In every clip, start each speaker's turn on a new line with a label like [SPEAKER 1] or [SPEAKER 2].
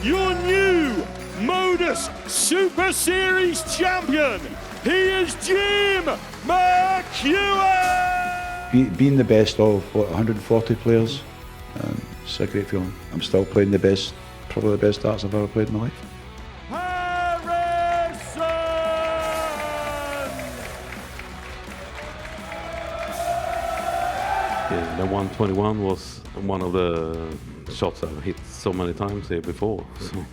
[SPEAKER 1] your new MODUS Super Series champion. He is Jim McEwan.
[SPEAKER 2] Being the best of, 140 players, it's a great feeling. I'm still playing the best, probably the best darts I've ever played in my life.
[SPEAKER 1] Harrysson!
[SPEAKER 3] Yeah, the 121 was one of the shots I've hit so many times here before. So,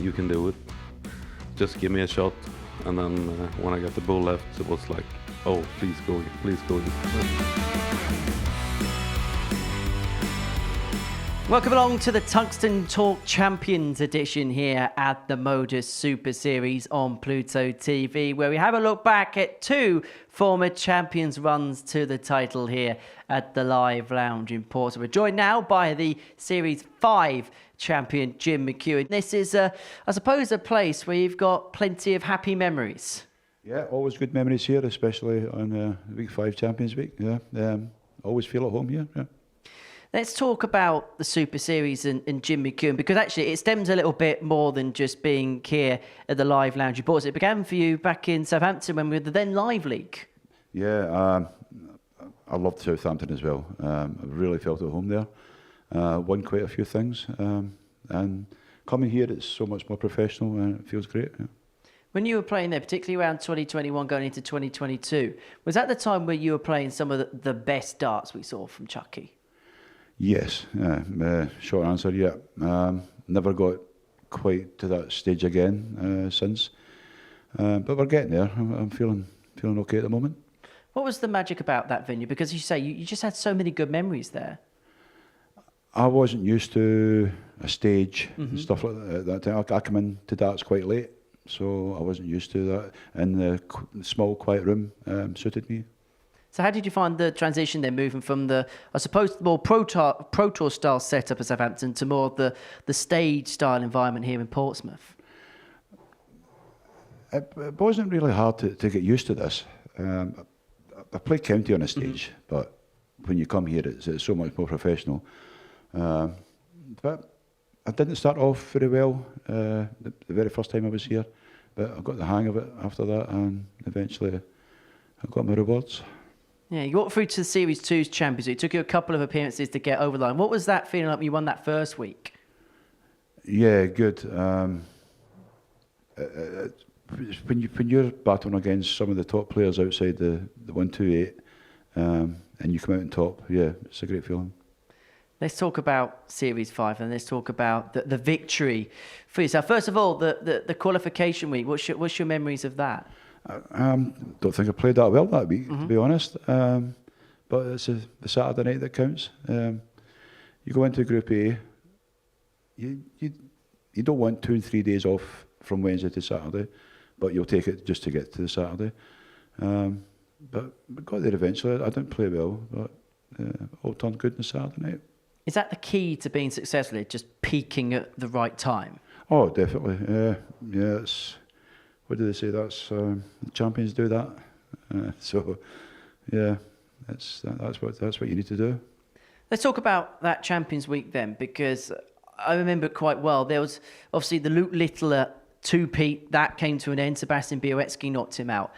[SPEAKER 3] you can do it. Just give me a shot. And then when I got the ball left, it was like, oh, please go in, please go in.
[SPEAKER 4] Welcome along to the Tungsten Talk Champions edition here at the MODUS Super Series on Pluto TV, where we have a look back at two former champions' runs to the title here at the Live Lounge in Portsmouth. We're joined now by the Series 5 champion, Jim McEwan. This is, I suppose, a place where you've got plenty of happy memories.
[SPEAKER 2] Yeah, always good memories here, especially on Week 5 Champions Week. Yeah, always feel at home here. Yeah.
[SPEAKER 4] Let's talk about the Super Series and Jim McEwan, because actually it stems a little bit more than just being here at the Live Lounge in Portsmouth. It began for you back in Southampton when we were the then Live League.
[SPEAKER 2] Yeah, I loved Southampton as well. I really felt at home there. Won quite a few things, and coming here it's so much more professional and it feels great. Yeah.
[SPEAKER 4] When you were playing there, particularly around 2021 going into 2022, was that the time where you were playing some of the best darts we saw from Chucky?
[SPEAKER 2] Yes, short answer, yeah. Never got quite to that stage again since, but we're getting there. I'm feeling okay at the moment.
[SPEAKER 4] What was the magic about that venue? Because as you say, you just had so many good memories there.
[SPEAKER 2] I wasn't used to a stage and stuff like that at that time. I come into darts quite late, so I wasn't used to that. And the small, quiet room suited me.
[SPEAKER 4] So how did you find the transition then, moving from the, I suppose, more Pro Tour style setup at Southampton to more the stage style environment here in Portsmouth?
[SPEAKER 2] It wasn't really hard to get used to this. I played county on a stage, but when you come here, it's so much more professional. But I didn't start off very well the very first time I was here, but I got the hang of it after that, and eventually I got my rewards.
[SPEAKER 4] Yeah, you got through to the Series 2's Champions League. It took you a couple of appearances to get over the line. What was that feeling like when you won that first week?
[SPEAKER 2] Yeah, good. When you're battling against some of the top players outside the 128, and you come out on top, yeah, it's a great feeling.
[SPEAKER 4] Let's talk about Series 5 and let's talk about the victory for yourself. First of all, the qualification week. What's your memories of that?
[SPEAKER 2] Don't think I played that well that week, to be honest. But it's the Saturday night that counts. You go into Group A. You don't want 2 and 3 days off from Wednesday to Saturday, but you'll take it just to get to the Saturday. But we got there eventually. I didn't play well, but all turned good on the Saturday night.
[SPEAKER 4] Is that the key to being successful? Just peaking at the right time?
[SPEAKER 2] Oh, definitely. Yeah. It's, what do they say? That's the champions do that. So, yeah, that's what you need to do.
[SPEAKER 4] Let's talk about that Champions Week then, because I remember it quite well. There was obviously the Luke Littler 2-peat that came to an end. Sebastian Białecki knocked him out.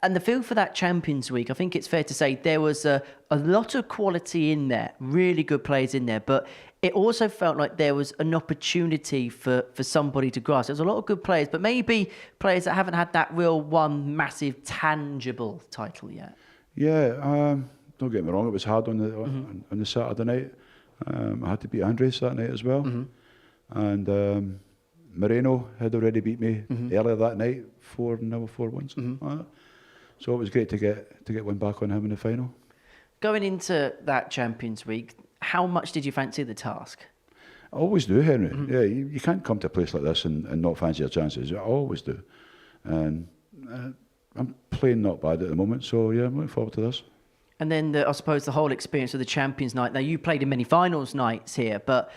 [SPEAKER 4] And the feel for that Champions Week, I think it's fair to say there was a lot of quality in there, really good players in there, but it also felt like there was an opportunity for somebody to grasp. There's a lot of good players, but maybe players that haven't had that real one massive tangible title yet.
[SPEAKER 2] Yeah, don't get me wrong, it was hard on the Saturday night. I had to beat Andreas that night as well. And Moreno had already beat me earlier that night, 4-0, 4-1, something like that. So it was great to get one back on him in the final.
[SPEAKER 4] Going into that Champions Week, how much did you fancy the task?
[SPEAKER 2] I always do, Henry. Yeah, you can't come to a place like this and not fancy your chances. I always do. And I'm playing not bad at the moment, so yeah, I'm looking forward to this.
[SPEAKER 4] And then I suppose the whole experience of the Champions Night. Now, you played in many finals nights here, but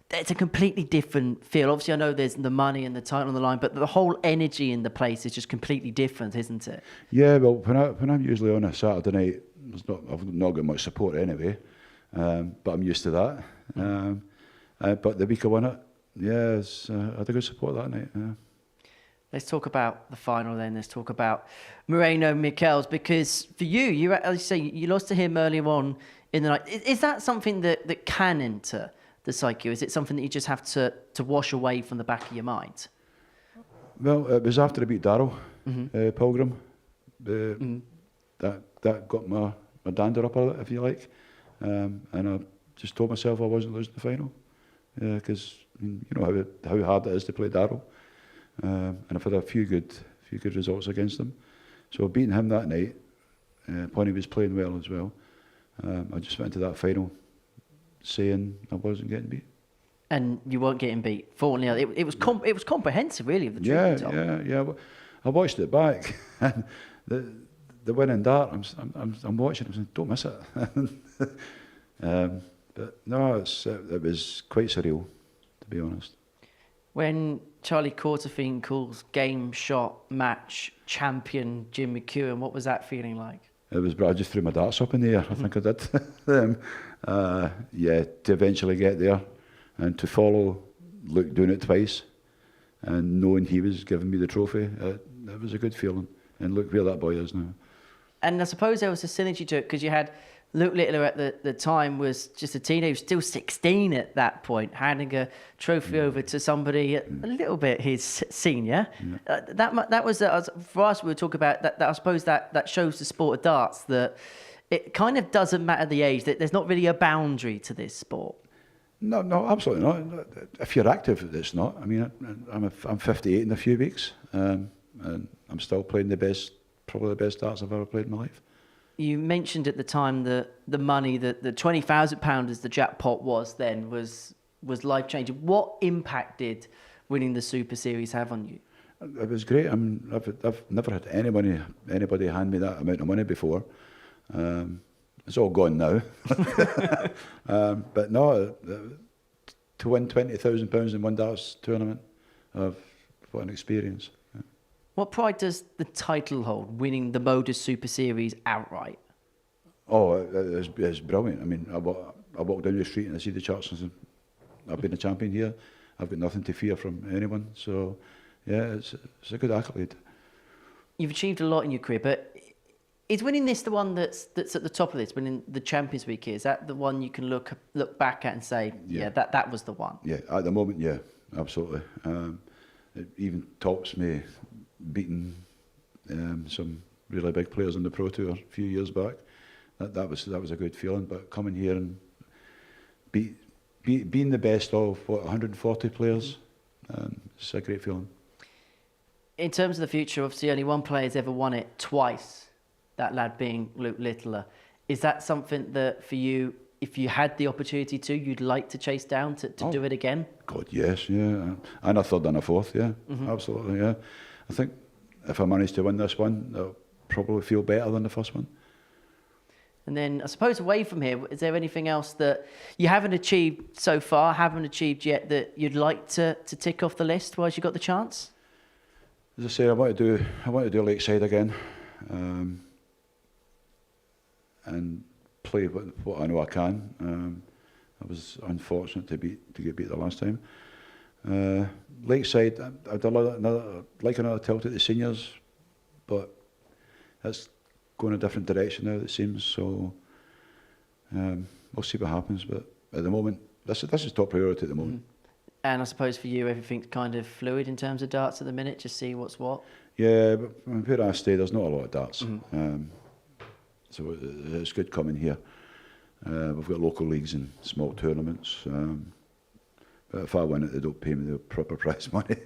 [SPEAKER 4] it's a completely different feel. Obviously, I know there's the money and the title on the line, but the whole energy in the place is just completely different, isn't it?
[SPEAKER 2] Yeah, well, when I'm usually on a Saturday night, I've not got much support anyway, but I'm used to that. But the week I won it, yeah, I had a good support that night. Yeah.
[SPEAKER 4] Let's talk about the final then. Let's talk about Moreno Michels, because for you, as you say, you lost to him earlier on in the night. Is that something that can enter the psyche? Is it something that you just have to wash away from the back of your mind?
[SPEAKER 2] Well, it was after I beat Darryl Pilgrim. That got my dander up a little, if you like. And I just told myself I wasn't losing the final. Because you know how hard it is to play Darryl. And I've had a few good results against him. So beating him that night, when he was playing well as well, I just went into that final saying I wasn't getting beat.
[SPEAKER 4] And you weren't getting beat. Fortunately, it was comprehensive, really, of the treatment.
[SPEAKER 2] Yeah. I watched it back, and the winning dart. I'm watching it. I'm saying, don't miss it. But no, it was quite surreal, to be honest.
[SPEAKER 4] When Charlie Courtefine calls game, shot, match, champion Jim McEwan, what was that feeling like?
[SPEAKER 2] It was, I just threw my darts up in the air. I think I did. To eventually get there and to follow Luke doing it twice and knowing he was giving me the trophy, it was a good feeling. And look where that boy is now.
[SPEAKER 4] And I suppose there was a synergy to it because you had Luke Littler at the time was just a teenager, still 16 at that point, handing a trophy over to somebody a little bit his senior. That was for us. We were talking about that. I suppose that shows the sport of darts that it kind of doesn't matter the age. That there's not really a boundary to this sport.
[SPEAKER 2] No, absolutely not. If you're active, it's not. I mean, I'm 58 in a few weeks, and I'm still playing probably the best darts I've ever played in my life.
[SPEAKER 4] You mentioned at the time the money, that the £20,000 as the jackpot was then was life-changing. What impact did winning the Super Series have on you?
[SPEAKER 2] It was great. I've never had anybody hand me that amount of money before. It's all gone now. But no, to win £20,000 in one darts tournament, what an experience.
[SPEAKER 4] What pride does the title hold, winning the MODUS Super Series outright?
[SPEAKER 2] Oh, it's brilliant. I mean, I walk down the street and I see the charts and I've been a champion here. I've got nothing to fear from anyone. So, yeah, it's a good accolade.
[SPEAKER 4] You've achieved a lot in your career, but is winning this the one that's at the top of this, winning the Champions Week here? Is that the one you can look back at and say, yeah that was the one?
[SPEAKER 2] Yeah, at the moment, yeah, absolutely. It even tops me beating some really big players on the Pro Tour a few years back. That was a good feeling. But coming here and being the best of 140 players, it's a great feeling.
[SPEAKER 4] In terms of the future, obviously only one player's ever won it twice. That lad being Luke Littler. Is that something that for you, if you had the opportunity to, you'd like to chase down to do it again?
[SPEAKER 2] God, yes, yeah. And a third and a fourth, yeah. Absolutely, yeah. I think if I manage to win this one, I'll probably feel better than the first one.
[SPEAKER 4] And then I suppose away from here, is there anything else that you haven't achieved so far, haven't achieved yet, that you'd like to tick off the list whilst you got the chance?
[SPEAKER 2] As I say, I want to do Lakeside again. And play what I know I can. I was unfortunate to get beat the last time. Lakeside, I'd like another tilt at the seniors, but that's going a different direction now, it seems. So we'll see what happens. But at the moment, this is top priority at the moment.
[SPEAKER 4] And I suppose for you, everything's kind of fluid in terms of darts at the minute. Just see what's what.
[SPEAKER 2] Yeah, but where I stay, there's not a lot of darts. So it's good coming here. We've got local leagues and small tournaments. But if I win it, they don't pay me the proper prize money.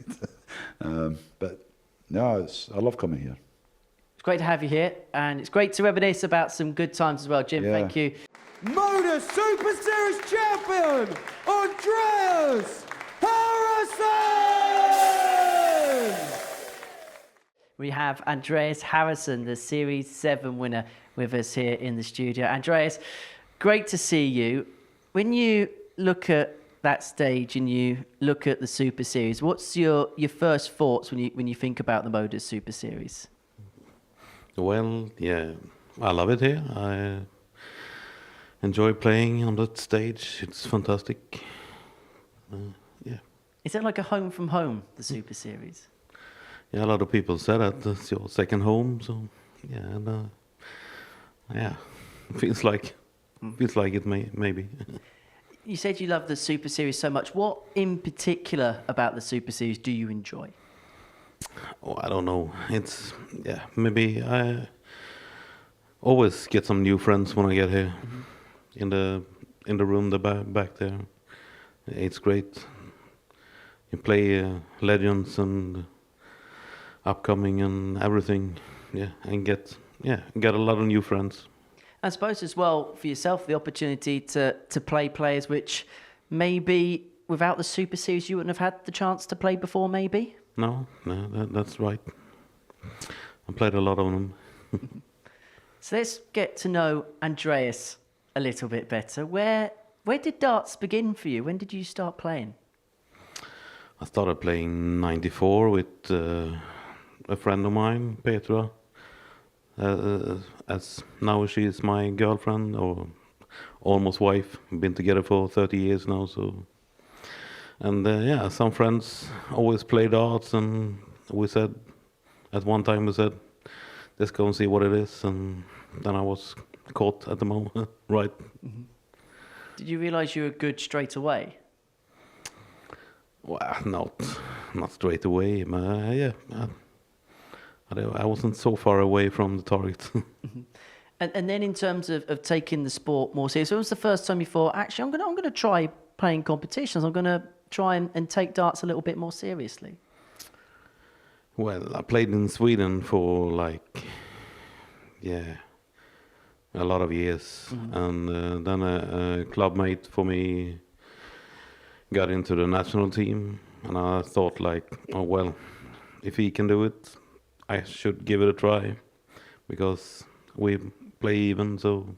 [SPEAKER 2] But no, I love coming here.
[SPEAKER 4] It's great to have you here, and it's great to reminisce about some good times as well, Jim.
[SPEAKER 2] Yeah.
[SPEAKER 4] Thank you.
[SPEAKER 1] MODUS Super Series champion, Andreas Harrysson!
[SPEAKER 4] We have Andreas Harrysson, the Series 7 winner, with us here in the studio. Andreas, great to see you. When you look at that stage and you look at the Super Series, what's your first thoughts when you think about the MODUS Super Series?
[SPEAKER 3] Well, yeah, I love it here. I enjoy playing on that stage. It's fantastic. Yeah.
[SPEAKER 4] Is it like a home from home, the Super Series?
[SPEAKER 3] Yeah, a lot of people say that it's your second home. So yeah, and, yeah, feels like it maybe.
[SPEAKER 4] You said you love the Super Series so much. What in particular about the Super Series do you enjoy?
[SPEAKER 3] Oh, I don't know. It's maybe I always get some new friends when I get here. In the room back there. It's great. You play legends and upcoming and everything. Yeah, and get a lot of new friends.
[SPEAKER 4] I suppose as well for yourself the opportunity to play players which maybe without the Super Series you wouldn't have had the chance to play before, maybe.
[SPEAKER 3] No, that's right. I played a lot of them.
[SPEAKER 4] So let's get to know Andreas a little bit better. Where did darts begin for you? When did you start playing?
[SPEAKER 3] I started playing '94 with a friend of mine, Petra. As now she is my girlfriend or almost wife. Been together for 30 years now. So, and some friends always play darts, and we said at one time let's go and see what it is, and then I was caught at the moment, right?
[SPEAKER 4] Mm-hmm. Did you realise you were good straight away?
[SPEAKER 3] Well, not straight away, but I wasn't so far away from the target.
[SPEAKER 4] Mm-hmm. And then in terms of taking the sport more seriously, when was the first time you thought, actually, I'm going to try playing competitions, I'm going to try and take darts a little bit more seriously?
[SPEAKER 3] Well, I played in Sweden for a lot of years, and then a club mate for me got into the national team, and I thought oh well, if he can do it, I should give it a try, because we play even. So,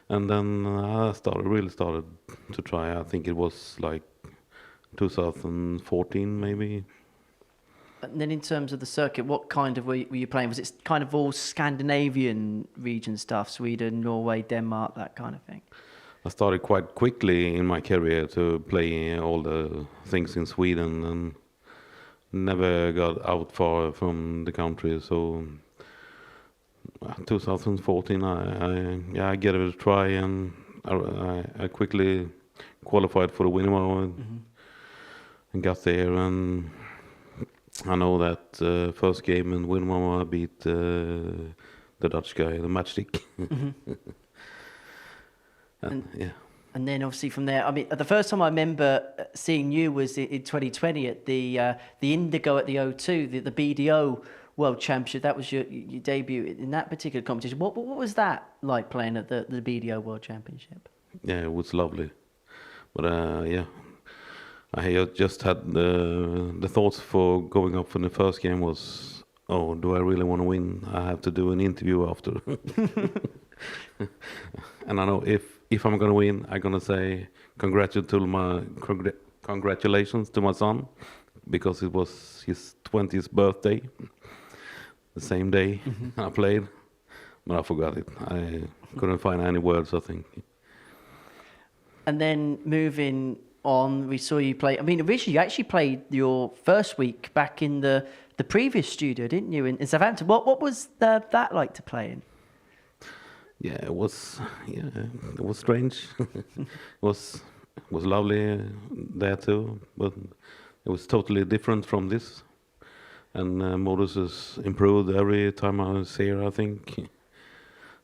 [SPEAKER 3] and then I really started to try. I think it was 2014 maybe.
[SPEAKER 4] And then in terms of the circuit, what kind of were you playing? Was it kind of all Scandinavian region stuff, Sweden, Norway, Denmark, that kind of thing?
[SPEAKER 3] I started quite quickly in my career to play all the things in Sweden and never got out far from the country. So 2014, I gave it a try, and I quickly qualified for the Winimo and got there. And I know that first game in Winimo I beat the Dutch guy, the matchstick.
[SPEAKER 4] And then obviously from there, I mean, the first time I remember seeing you was in 2020 at the Indigo at the O2, the BDO World Championship. That was your debut in that particular competition. What was that like, playing at the BDO World Championship?
[SPEAKER 3] Yeah, it was lovely. But I just had the thoughts for going up for the first game was, oh, do I really want to win? I have to do an interview after. And I know if I'm going to win, I'm going to say congratulations to my son, because it was his 20th birthday, the same day I played, but I forgot it. I couldn't find any words, I think.
[SPEAKER 4] And then moving on, we saw you play. I mean, originally you actually played your first week back in the previous studio, didn't you, in Southampton? What was that like to play in?
[SPEAKER 3] Yeah, it was strange. It was lovely there too, but it was totally different from this. And MODUS has improved every time I was here, I think.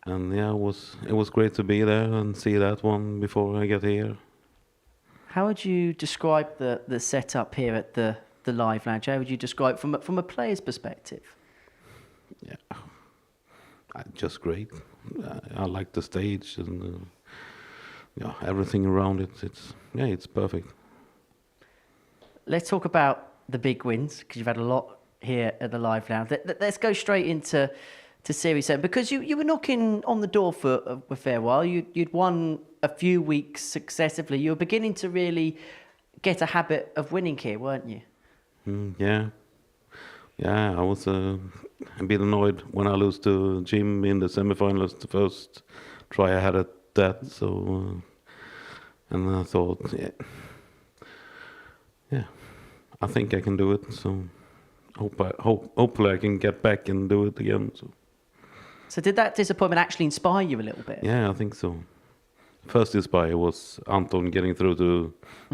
[SPEAKER 3] And yeah, it was great to be there and see that one before I get here.
[SPEAKER 4] How would you describe the setup here at the Live Lounge? How would you describe it from a player's perspective?
[SPEAKER 3] Yeah, just great. I like the stage and everything around it. It's perfect.
[SPEAKER 4] Let's talk about the big wins, because you've had a lot here at the Live Lounge. Let's go straight into Series 7, because you were knocking on the door for a fair while. You'd won a few weeks successively. You were beginning to really get a habit of winning here, weren't you?
[SPEAKER 3] Yeah, I was a bit annoyed when I lost to Jim in the semi-finals, the first try I had at that. So, and I thought, I think I can do it. So hopefully I can get back and do it again.
[SPEAKER 4] So did that disappointment actually inspire you a little bit?
[SPEAKER 3] Yeah, I think so. First inspire was Anton getting through to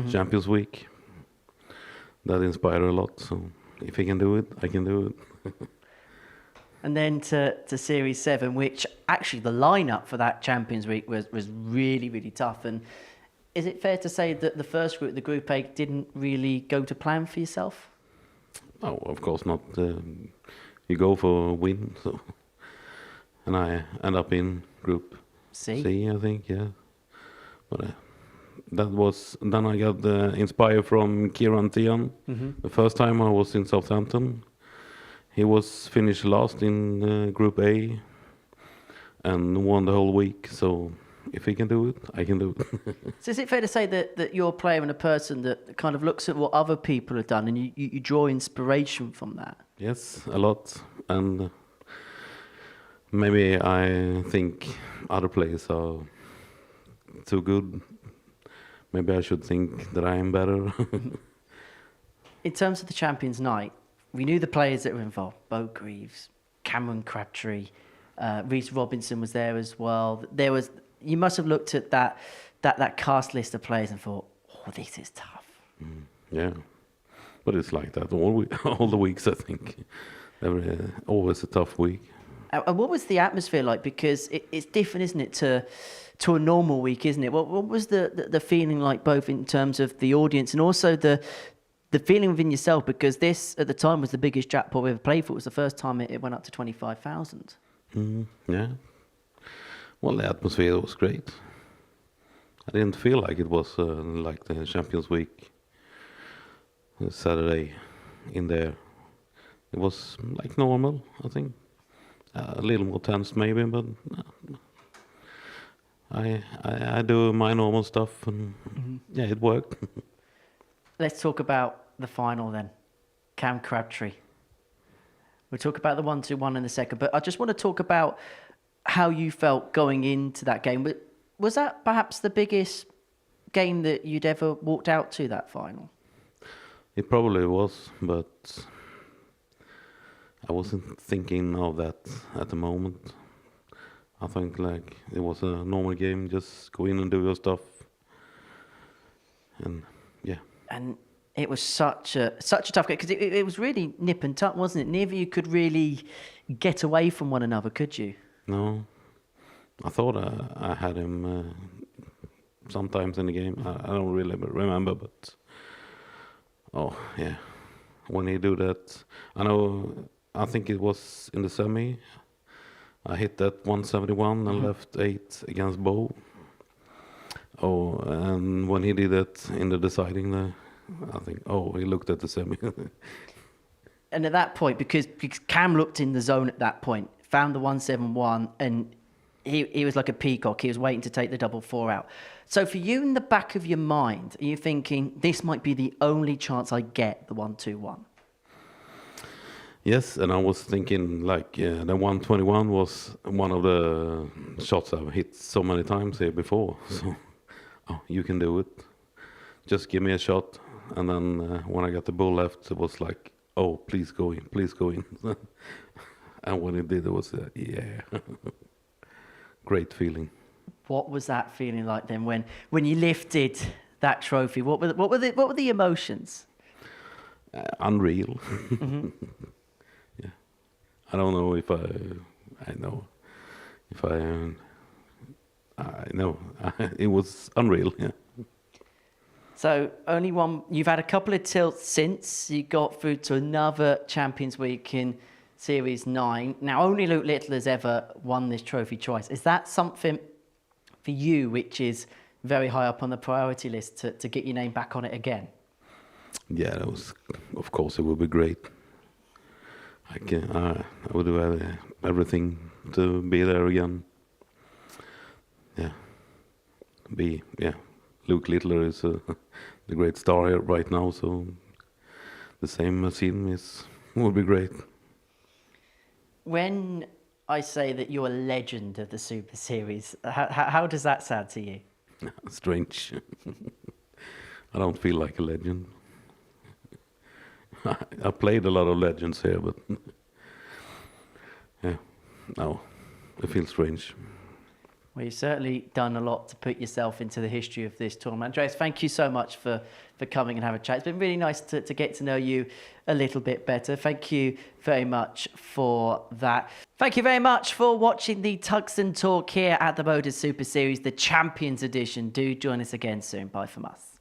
[SPEAKER 3] Champions Week. That inspired a lot. So if he can do it, I can do it.
[SPEAKER 4] And then to Series 7, which actually the lineup for that Champions Week was really, really tough. And is it fair to say that the first group, the Group A, didn't really go to plan for yourself?
[SPEAKER 3] No, of course not. You go for a win. So. And I end up in Group C, I think, yeah. But that was... Then I got inspired from Kieran Tian. The first time I was in Southampton. He was finished last in Group A and won the whole week. So if he can do it, I can do it.
[SPEAKER 4] So is it fair to say that you're a player and a person that kind of looks at what other people have done and you draw inspiration from that?
[SPEAKER 3] Yes, a lot. And maybe I think other players are too good. Maybe I should think that I am better.
[SPEAKER 4] In terms of the Champions Night, we knew the players that were involved. Bo Greaves, Cameron Crabtree, Reece Robinson was there as well. You must have looked at that cast list of players and thought, oh, this is tough.
[SPEAKER 3] Yeah, but it's like that all the weeks, I think. Always a tough week.
[SPEAKER 4] And what was the atmosphere like? Because it's different, isn't it, to a normal week, isn't it? What was the feeling like, both in terms of the audience and also the feeling within yourself? Because this, at the time, was the biggest jackpot we ever played for. It was the first time it went up to 25,000.
[SPEAKER 3] Yeah. Well, the atmosphere was great. I didn't feel like it was like the Champions Week Saturday in there. It was like normal, I think. A little more tense maybe, but I do my normal stuff, and yeah, it worked.
[SPEAKER 4] Let's talk about the final then. Cam Crabtree. We'll talk about the 1-2-1 in a second, but I just want to talk about how you felt going into that game. Was that perhaps the biggest game that you'd ever walked out to, that final?
[SPEAKER 3] It probably was, but I wasn't thinking of that at the moment. I think like it was a normal game, just go in and do your stuff. And yeah.
[SPEAKER 4] And it was such a tough game, because it was really nip and tuck, wasn't it? Neither of you could really get away from one another, could you?
[SPEAKER 3] No. I thought I had him sometimes in the game. I don't really remember, but oh yeah, when he do that, I think it was in the semi. I hit that 171 and left 8 against Bo. Oh, and when he did that in the deciding, I think, he looked at the semi.
[SPEAKER 4] And at that point, because Cam looked in the zone at that point, found the 171, and he was like a peacock. He was waiting to take the 4-4 out. So for you, in the back of your mind, are you thinking, this might be the only chance I get the 1-2-1?
[SPEAKER 3] Yes, and I was thinking like the 121 was one of the shots I've hit so many times here before. So, you can do it. Just give me a shot. And then when I got the ball left, it was like, please go in, please go in. And when it did, it was yeah, great feeling.
[SPEAKER 4] What was that feeling like then when you lifted that trophy? What were the emotions?
[SPEAKER 3] Unreal. Yeah, I don't know if I know it was unreal. Yeah.
[SPEAKER 4] So only one. You've had a couple of tilts since you got through to another Champions Week in Series 9. Now, only Luke Little has ever won this trophy twice. Is that something for you which is very high up on the priority list to get your name back on it again?
[SPEAKER 3] Yeah, that was. Of course, it would be great. I would do everything to be there again. Yeah, Luke Littler is the great star here right now, so the same as him would be great.
[SPEAKER 4] When I say that you're a legend of the Super Series, how does that sound to you?
[SPEAKER 3] Strange. I don't feel like a legend. I played a lot of legends here, but yeah, no, it feels strange.
[SPEAKER 4] Well, you've certainly done a lot to put yourself into the history of this tournament. Andreas, thank you so much for coming and having a chat. It's been really nice to get to know you a little bit better. Thank you very much for that. Thank you very much for watching the Tungsten Talk here at the MODUS Super Series, the Champions Edition. Do join us again soon. Bye from us.